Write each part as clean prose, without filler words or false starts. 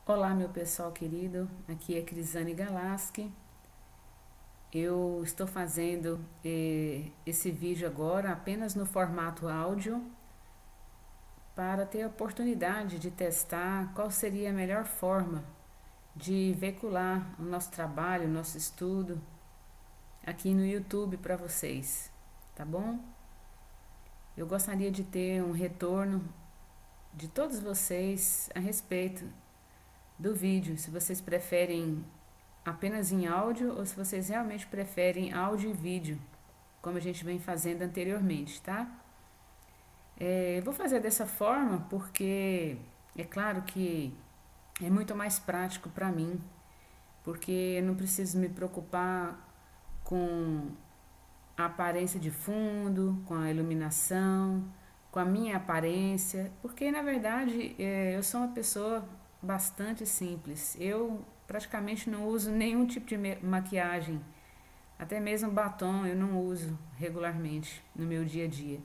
Olá, meu pessoal querido, aqui é Crisane Galaschi. Eu estou fazendo esse vídeo agora apenas no formato áudio para ter a oportunidade de testar qual seria a melhor forma de veicular o nosso trabalho, o nosso estudo aqui no YouTube para vocês, tá bom? Eu gostaria de ter um retorno de todos vocês a respeito do vídeo, se vocês preferem apenas em áudio ou se vocês realmente preferem áudio e vídeo, como a gente vem fazendo anteriormente, tá? Eu vou fazer dessa forma porque é claro que é muito mais prático para mim, porque eu não preciso me preocupar com a aparência de fundo, com a iluminação, com a minha aparência, porque na verdade eu sou uma pessoa bastante simples. Eu praticamente não uso nenhum tipo de maquiagem, até mesmo batom eu não uso regularmente no meu dia a dia.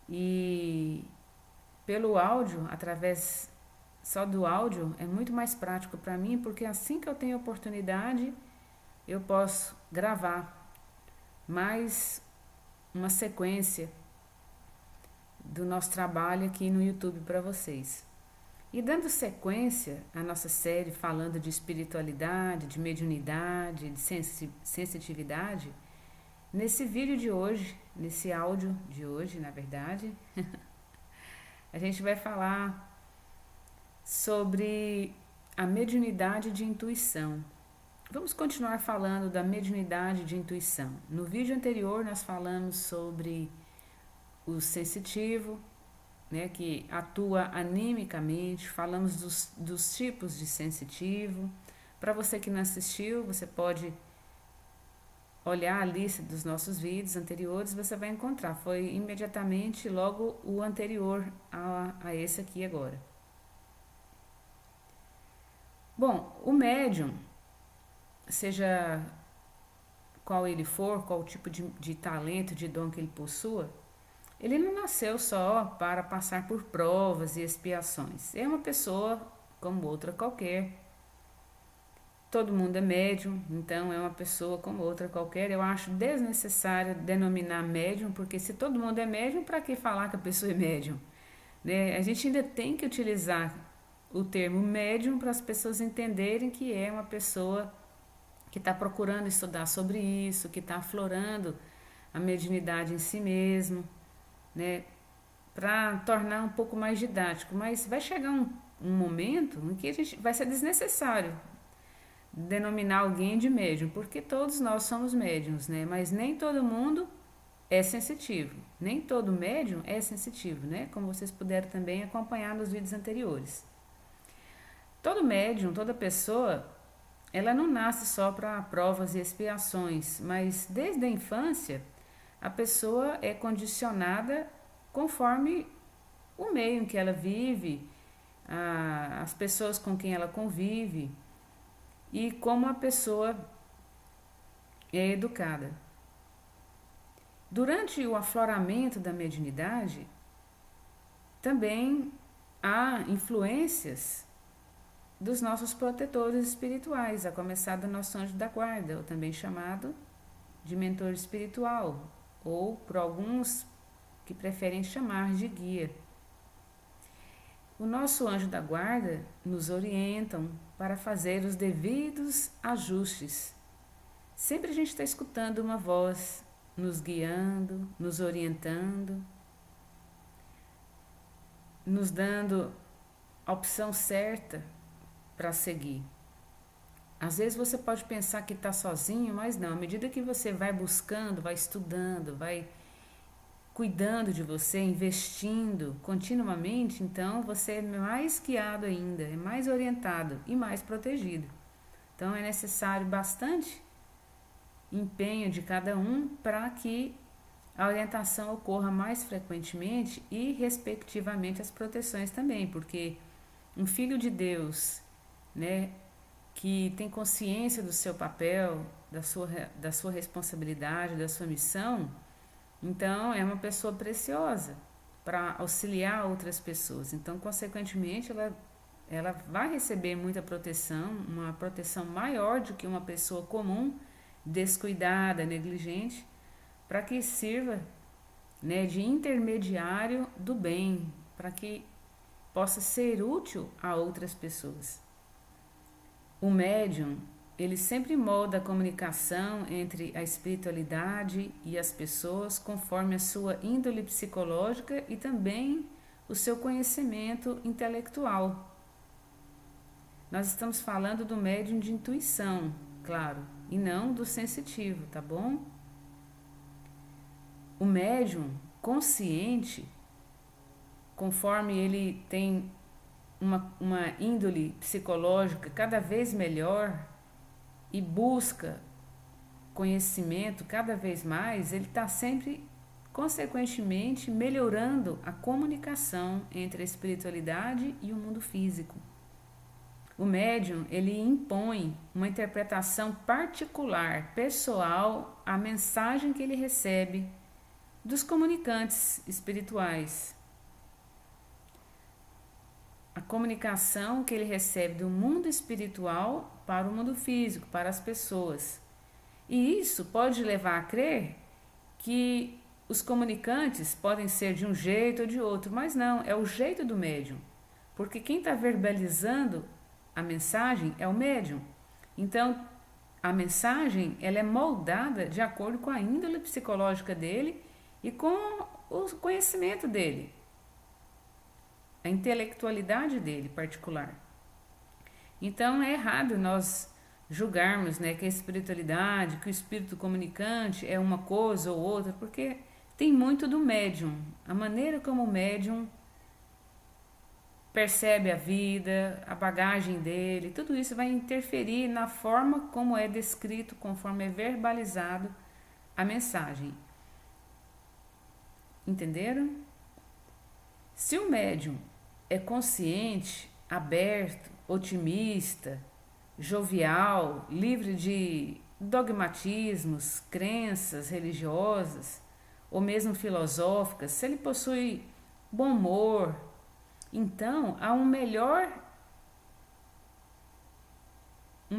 E pelo áudio, através só do áudio, é muito mais prático para mim, porque assim que eu tenho oportunidade, eu posso gravar mais uma sequência do nosso trabalho aqui no YouTube para vocês. E dando sequência à nossa série falando de espiritualidade, de mediunidade, de sensitividade, nesse vídeo de hoje, nesse áudio de hoje, na verdade, a gente vai falar sobre a mediunidade de intuição. Vamos continuar falando da mediunidade de intuição. No vídeo anterior nós falamos sobre o sensitivo, né, que atua animicamente, falamos dos tipos de sensitivo. Para você que não assistiu, você pode olhar a lista dos nossos vídeos anteriores, você vai encontrar. Foi imediatamente logo o anterior a esse aqui agora. Bom, o médium, seja qual ele for, qual tipo de talento, de dom que ele possua, ele não nasceu só para passar por provas e expiações. É uma pessoa como outra qualquer. Todo mundo é médium, então é uma pessoa como outra qualquer. Eu acho desnecessário denominar médium, porque se todo mundo é médium, para que falar que a pessoa é médium? Né? A gente ainda tem que utilizar o termo médium para as pessoas entenderem que é uma pessoa que está procurando estudar sobre isso, que está aflorando a mediunidade em si mesmo, né? Para tornar um pouco mais didático. Mas vai chegar um momento em que a gente vai ser desnecessário denominar alguém de médium, porque todos nós somos médiums, né? Mas nem todo mundo é sensitivo, nem todo médium é sensitivo, né? Como vocês puderam também acompanhar nos vídeos anteriores. Todo médium, toda pessoa, ela não nasce só para provas e expiações, mas desde a infância a pessoa é condicionada conforme o meio em que ela vive, as pessoas com quem ela convive e como a pessoa é educada. Durante o afloramento da mediunidade, também há influências dos nossos protetores espirituais, a começar do nosso anjo da guarda, ou também chamado de mentor espiritual, ou por alguns que preferem chamar de guia. O nosso anjo da guarda nos orientam para fazer os devidos ajustes. Sempre a gente está escutando uma voz nos guiando, nos orientando, nos dando a opção certa para seguir. Às vezes você pode pensar que está sozinho, mas não. À medida que você vai buscando, vai estudando, vai cuidando de você, investindo continuamente, então você é mais guiado ainda, é mais orientado e mais protegido. Então é necessário bastante empenho de cada um para que a orientação ocorra mais frequentemente e, respectivamente, as proteções também, porque um filho de Deus, né, que tem consciência do seu papel, da sua responsabilidade, da sua missão, então é uma pessoa preciosa para auxiliar outras pessoas. Então, consequentemente, ela vai receber muita proteção, uma proteção maior do que uma pessoa comum, descuidada, negligente, para que sirva, né, de intermediário do bem, para que possa ser útil a outras pessoas. O médium, ele sempre molda a comunicação entre a espiritualidade e as pessoas conforme a sua índole psicológica e também o seu conhecimento intelectual. Nós estamos falando do médium de intuição, claro, e não do sensitivo, tá bom? O médium consciente, conforme ele tem uma índole psicológica cada vez melhor e busca conhecimento cada vez mais, ele está sempre, consequentemente, melhorando a comunicação entre a espiritualidade e o mundo físico. O médium, ele impõe uma interpretação particular, pessoal, à mensagem que ele recebe dos comunicantes espirituais. A comunicação que ele recebe do mundo espiritual para o mundo físico, para as pessoas. E isso pode levar a crer que os comunicantes podem ser de um jeito ou de outro, mas não, é o jeito do médium. Porque quem está verbalizando a mensagem é o médium. Então, a mensagem ela é moldada de acordo com a índole psicológica dele e com o conhecimento dele, a intelectualidade dele particular. Então, é errado nós julgarmos, né, que a espiritualidade, que o espírito comunicante é uma coisa ou outra, porque tem muito do médium, a maneira como o médium percebe a vida, a bagagem dele, tudo isso vai interferir na forma como é descrito, conforme é verbalizado a mensagem. Entenderam? Se o médium é consciente, aberto, otimista, jovial, livre de dogmatismos, crenças religiosas ou mesmo filosóficas, se ele possui bom humor, então há uma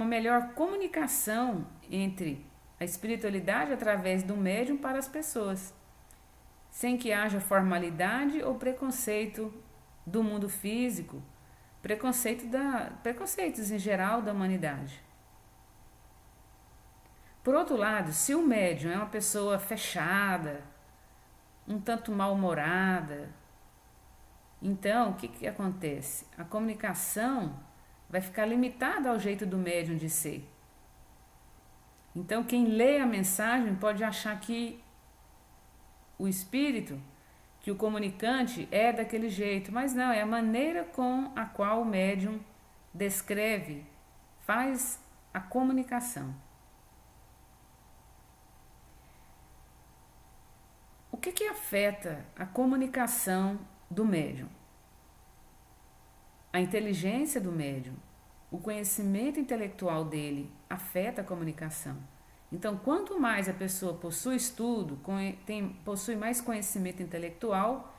melhor comunicação entre a espiritualidade através do médium para as pessoas, sem que haja formalidade ou preconceito do mundo físico, preconceitos em geral da humanidade. Por outro lado, se o médium é uma pessoa fechada, um tanto mal-humorada, então o que acontece? A comunicação vai ficar limitada ao jeito do médium de ser. Então quem lê a mensagem pode achar que o espírito, que o comunicante é daquele jeito, mas não, é a maneira com a qual o médium descreve, faz a comunicação. O que afeta a comunicação do médium? A inteligência do médium, o conhecimento intelectual dele afeta a comunicação. Então, quanto mais a pessoa possui estudo, possui mais conhecimento intelectual,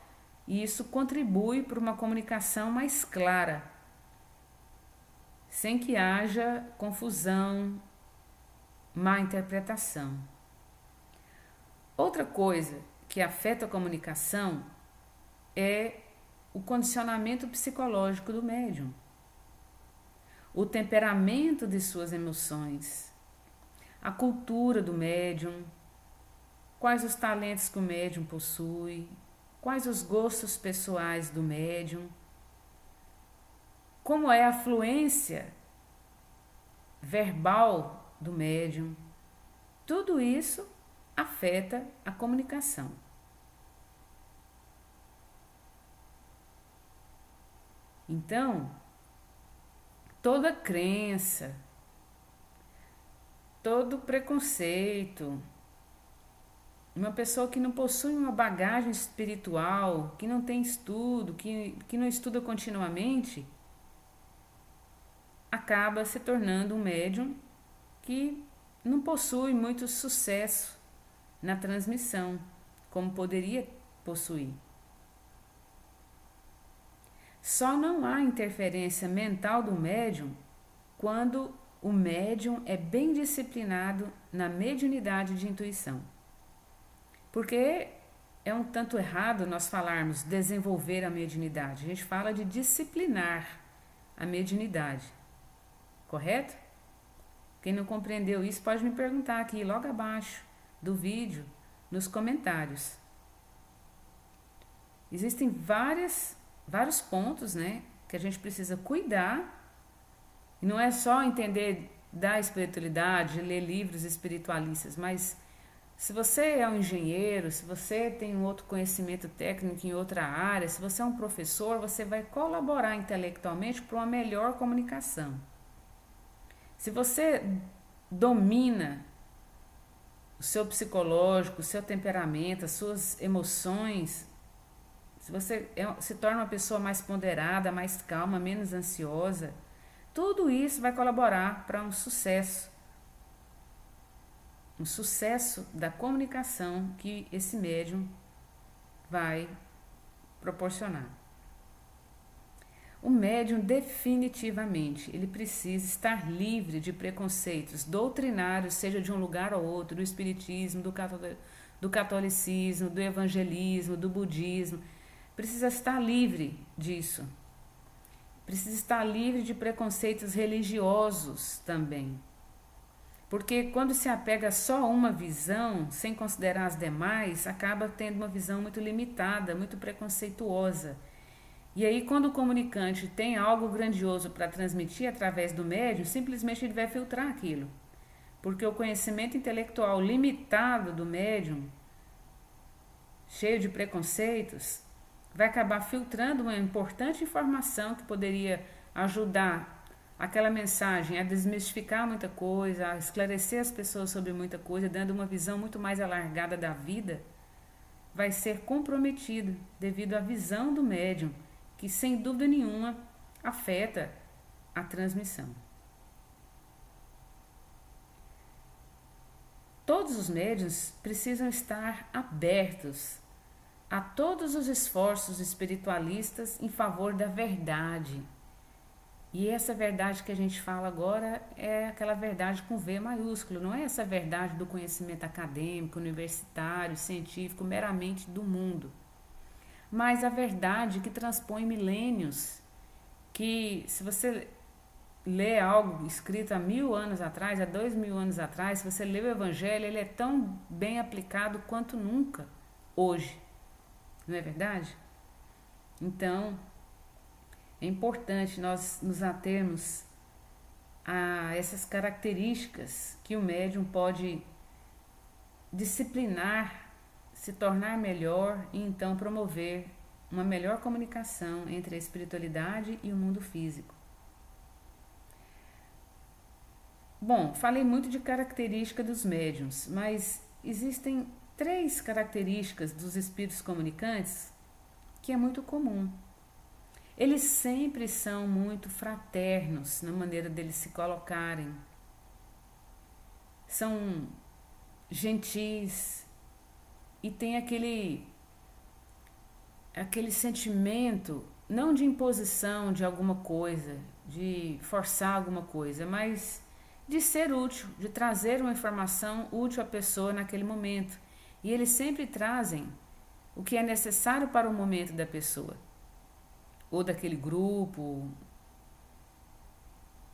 e isso contribui para uma comunicação mais clara, sem que haja confusão, má interpretação. Outra coisa que afeta a comunicação é o condicionamento psicológico do médium, o temperamento de suas emoções, a cultura do médium, quais os talentos que o médium possui, quais os gostos pessoais do médium, como é a fluência verbal do médium. Tudo isso afeta a comunicação. Então, toda crença, todo preconceito, uma pessoa que não possui uma bagagem espiritual, que não tem estudo, que não estuda continuamente, acaba se tornando um médium que não possui muito sucesso na transmissão, como poderia possuir. Só não há interferência mental do médium quando o médium é bem disciplinado na mediunidade de intuição. Porque é um tanto errado nós falarmos desenvolver a mediunidade. A gente fala de disciplinar a mediunidade, correto? Quem não compreendeu isso pode me perguntar aqui logo abaixo do vídeo, nos comentários. Existem vários pontos, né, que a gente precisa cuidar. E não é só entender da espiritualidade, ler livros espiritualistas, mas se você é um engenheiro, se você tem um outro conhecimento técnico em outra área, se você é um professor, você vai colaborar intelectualmente para uma melhor comunicação. Se você domina o seu psicológico, o seu temperamento, as suas emoções, se você se torna uma pessoa mais ponderada, mais calma, menos ansiosa, tudo isso vai colaborar para um sucesso da comunicação que esse médium vai proporcionar. O médium definitivamente, ele precisa estar livre de preconceitos doutrinários, seja de um lugar ou outro, do espiritismo, do catolicismo, do evangelismo, do budismo. Precisa estar livre disso. Precisa estar livre de preconceitos religiosos também. Porque quando se apega só a uma visão, sem considerar as demais, acaba tendo uma visão muito limitada, muito preconceituosa. E aí, quando o comunicante tem algo grandioso para transmitir através do médium, simplesmente ele vai filtrar aquilo. Porque o conhecimento intelectual limitado do médium, cheio de preconceitos, vai acabar filtrando uma importante informação que poderia ajudar aquela mensagem a desmistificar muita coisa, a esclarecer as pessoas sobre muita coisa, dando uma visão muito mais alargada da vida, vai ser comprometido devido à visão do médium, que sem dúvida nenhuma afeta a transmissão. Todos os médiuns precisam estar abertos a todos os esforços espiritualistas em favor da verdade. E essa verdade que a gente fala agora é aquela verdade com V maiúsculo, não é essa verdade do conhecimento acadêmico, universitário, científico, meramente do mundo. Mas a verdade que transpõe milênios, que se você lê algo escrito há 1000 anos atrás, há 2000 anos atrás, se você lê o Evangelho, ele é tão bem aplicado quanto nunca hoje. Não é verdade? Então, é importante nós nos atermos a essas características que o médium pode disciplinar, se tornar melhor e então promover uma melhor comunicação entre a espiritualidade e o mundo físico. Bom, falei muito de característica dos médiums, mas existem 3 características dos espíritos comunicantes que é muito comum. Eles sempre são muito fraternos na maneira deles se colocarem. São gentis e tem aquele sentimento, não de imposição de alguma coisa, de forçar alguma coisa, mas de ser útil, de trazer uma informação útil à pessoa naquele momento. E eles sempre trazem o que é necessário para o momento da pessoa, ou daquele grupo,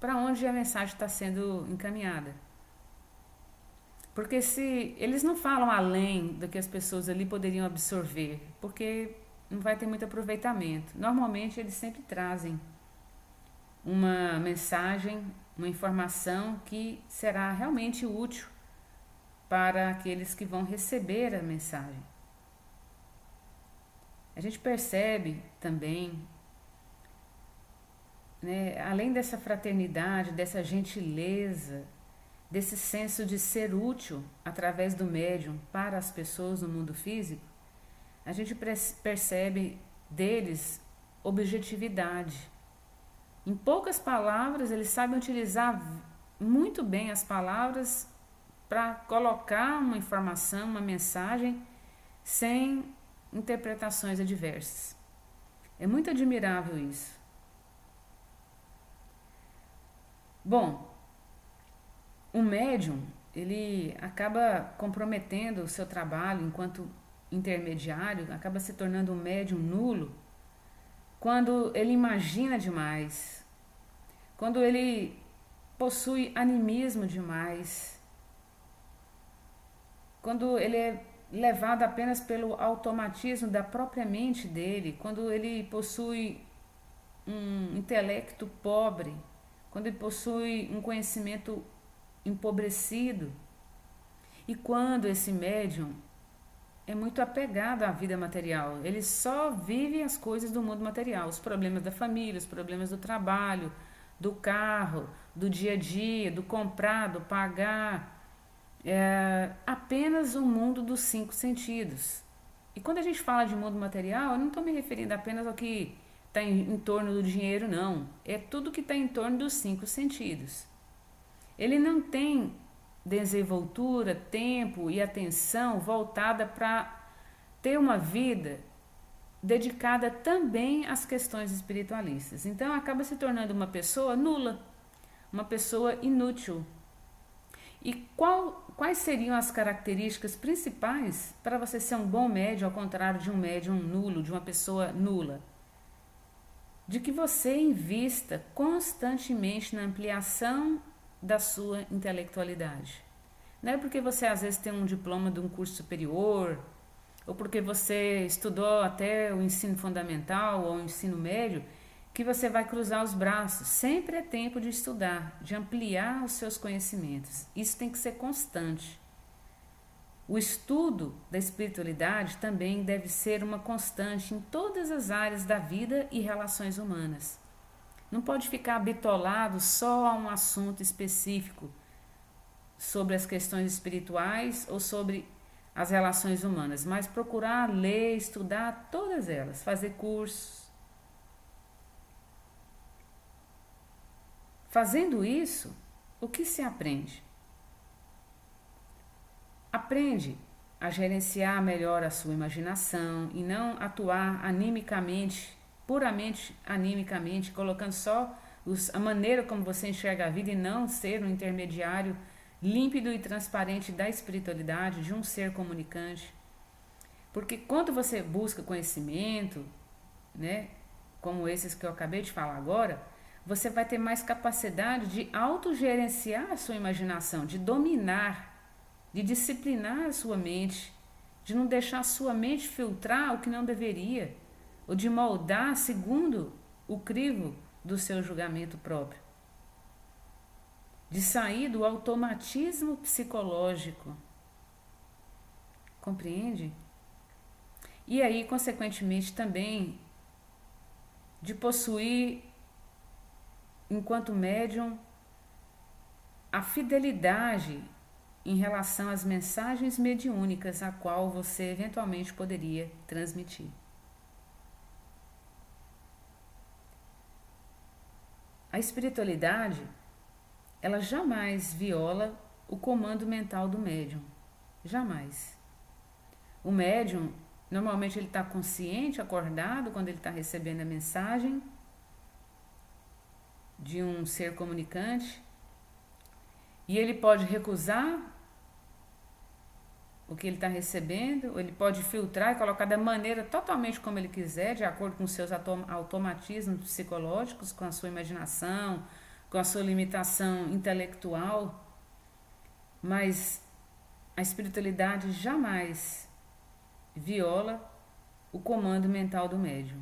para onde a mensagem está sendo encaminhada. Porque se eles não falam além do que as pessoas ali poderiam absorver, porque não vai ter muito aproveitamento. Normalmente eles sempre trazem uma mensagem, uma informação que será realmente útil para aqueles que vão receber a mensagem. A gente percebe também, né, além dessa fraternidade, dessa gentileza, desse senso de ser útil através do médium para as pessoas no mundo físico, a gente percebe deles objetividade. Em poucas palavras, eles sabem utilizar muito bem as palavras para colocar uma informação, uma mensagem, sem interpretações adversas. É muito admirável isso. Bom, o médium, ele acaba comprometendo o seu trabalho enquanto intermediário, acaba se tornando um médium nulo quando ele imagina demais, quando ele possui animismo demais, quando ele é levado apenas pelo automatismo da própria mente dele, quando ele possui um intelecto pobre, quando ele possui um conhecimento empobrecido, e quando esse médium é muito apegado à vida material, ele só vive as coisas do mundo material, os problemas da família, os problemas do trabalho, do carro, do dia a dia, do comprar, do pagar, apenas o mundo dos cinco sentidos. E quando a gente fala de mundo material, eu não estou me referindo apenas ao que está em torno do dinheiro, não. É tudo que está em torno dos cinco sentidos. Ele não tem desenvoltura, tempo e atenção voltada para ter uma vida dedicada também às questões espiritualistas. Então acaba se tornando uma pessoa nula, uma pessoa inútil. E quais seriam as características principais para você ser um bom médium, ao contrário de um médium nulo, de uma pessoa nula? De que você invista constantemente na ampliação da sua intelectualidade. Não é porque você às vezes tem um diploma de um curso superior, ou porque você estudou até o ensino fundamental ou o ensino médio, que você vai cruzar os braços. Sempre é tempo de estudar, de ampliar os seus conhecimentos. Isso tem que ser constante. O estudo da espiritualidade também deve ser uma constante em todas as áreas da vida e relações humanas. Não pode ficar bitolado só a um assunto específico sobre as questões espirituais ou sobre as relações humanas, mas procurar ler, estudar todas elas, fazer cursos. Fazendo isso, o que se aprende? Aprende a gerenciar melhor a sua imaginação e não atuar animicamente, puramente animicamente, colocando só a maneira como você enxerga a vida e não ser um intermediário límpido e transparente da espiritualidade, de um ser comunicante. Porque quando você busca conhecimento, né, como esses que eu acabei de falar agora, você vai ter mais capacidade de autogerenciar a sua imaginação, de dominar, de disciplinar a sua mente, de não deixar a sua mente filtrar o que não deveria, ou de moldar segundo o crivo do seu julgamento próprio. De sair do automatismo psicológico. Compreende? E aí, consequentemente, também de possuir, enquanto médium, a fidelidade em relação às mensagens mediúnicas a qual você eventualmente poderia transmitir. A espiritualidade, ela jamais viola o comando mental do médium. Jamais. O médium, normalmente ele está consciente, acordado, quando ele está recebendo a mensagem de um ser comunicante, e ele pode recusar o que ele está recebendo, ou ele pode filtrar e colocar da maneira totalmente como ele quiser, de acordo com os seus automatismos psicológicos, com a sua imaginação, com a sua limitação intelectual. Mas a espiritualidade jamais viola o comando mental do médium.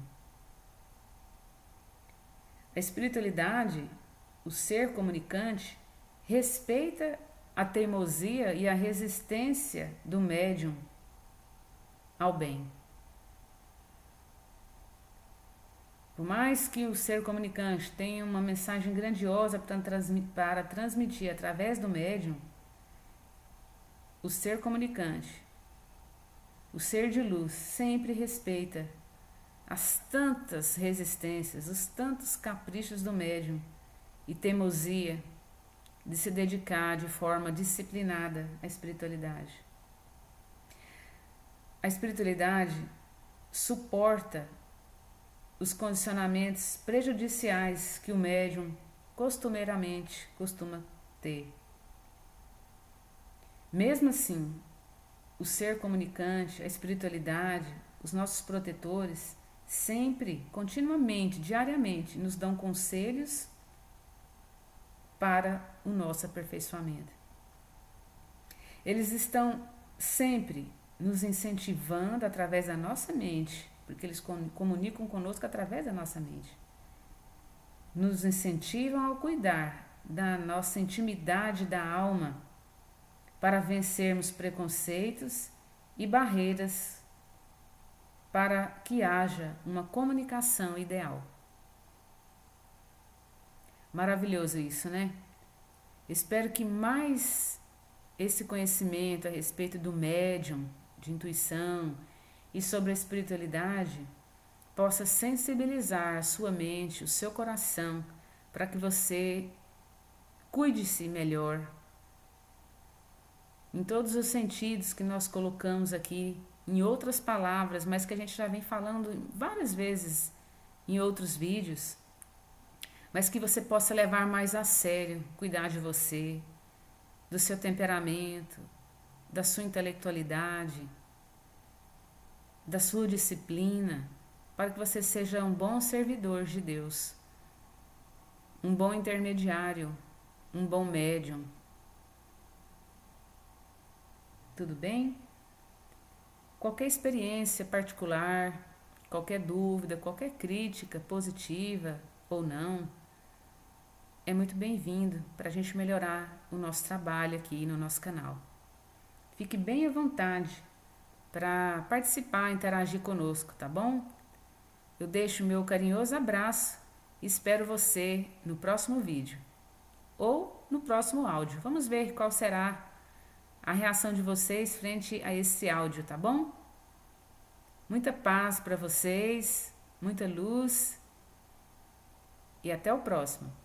A espiritualidade, o ser comunicante, respeita a teimosia e a resistência do médium ao bem. Por mais que o ser comunicante tenha uma mensagem grandiosa para transmitir através do médium, o ser comunicante, o ser de luz, sempre respeita as tantas resistências, os tantos caprichos do médium e teimosia de se dedicar de forma disciplinada à espiritualidade. A espiritualidade suporta os condicionamentos prejudiciais que o médium costumeiramente costuma ter. Mesmo assim, o ser comunicante, a espiritualidade, os nossos protetores, sempre, continuamente, diariamente, nos dão conselhos para o nosso aperfeiçoamento. Eles estão sempre nos incentivando através da nossa mente, porque eles comunicam conosco através da nossa mente. Nos incentivam ao cuidar da nossa intimidade da alma para vencermos preconceitos e barreiras para que haja uma comunicação ideal. Maravilhoso isso, né? Espero que mais esse conhecimento a respeito do médium, de intuição e sobre a espiritualidade possa sensibilizar a sua mente, o seu coração, para que você cuide-se melhor em todos os sentidos que nós colocamos aqui, em outras palavras, mas que a gente já vem falando várias vezes em outros vídeos, mas que você possa levar mais a sério, cuidar de você, do seu temperamento, da sua intelectualidade, da sua disciplina, para que você seja um bom servidor de Deus, um bom intermediário, um bom médium. Tudo bem? Qualquer experiência particular, qualquer dúvida, qualquer crítica positiva ou não, é muito bem-vindo para a gente melhorar o nosso trabalho aqui no nosso canal. Fique bem à vontade para participar, interagir conosco, tá bom? Eu deixo meu carinhoso abraço e espero você no próximo vídeo ou no próximo áudio. Vamos ver qual será a reação de vocês frente a esse áudio, tá bom? Muita paz para vocês, muita luz e até o próximo.